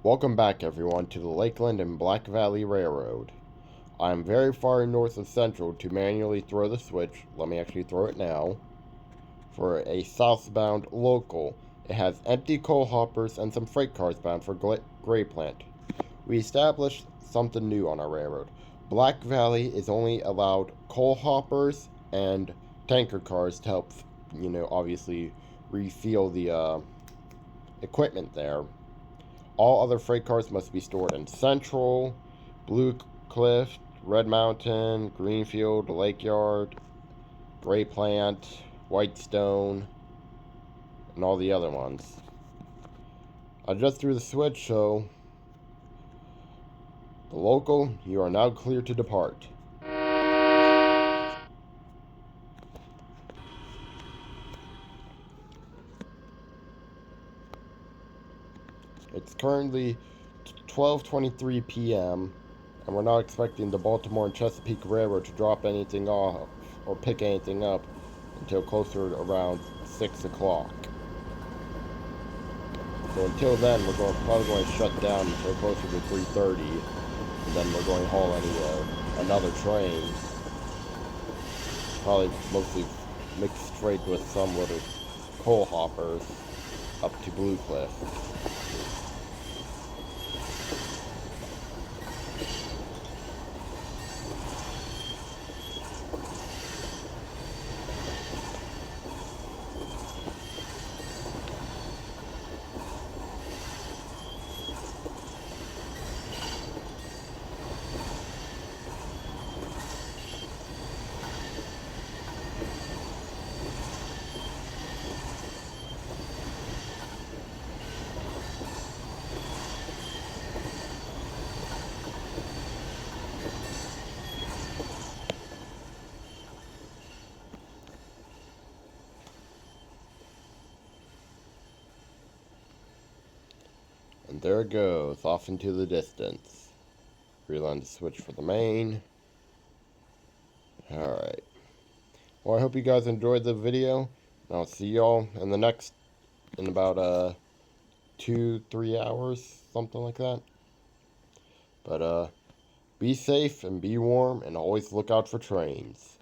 Welcome back, everyone, to the Lakeland and Black Valley Railroad. I'm very far north of Central to manually throw the switch. Let me actually throw it now. For a southbound local. It has empty coal hoppers and some freight cars bound for Gray Plant. We established something new on our railroad. Black Valley is only allowed coal hoppers and tanker cars to help, obviously refuel the equipment there. All other freight cars must be stored in Central, Blue Cliff, Red Mountain, Greenfield, Lake Yard, Gray Plant, Whitestone, and all the other ones. I just threw the switch, so the local, you are now clear to depart. It's currently 12:23 p.m. and we're not expecting the Baltimore and Chesapeake Railroad to drop anything off or pick anything up until closer around 6 o'clock. So until then, we're probably going to shut down until closer to 3:30, and then we're going to haul another train, probably mostly mixed freight with some little coal hoppers up to Blue Cliff. And there it goes, off into the distance. Realign the switch for the main. Alright. Well, I hope you guys enjoyed the video. And I'll see y'all in in about 2-3 hours, something like that. But be safe and be warm, and always look out for trains.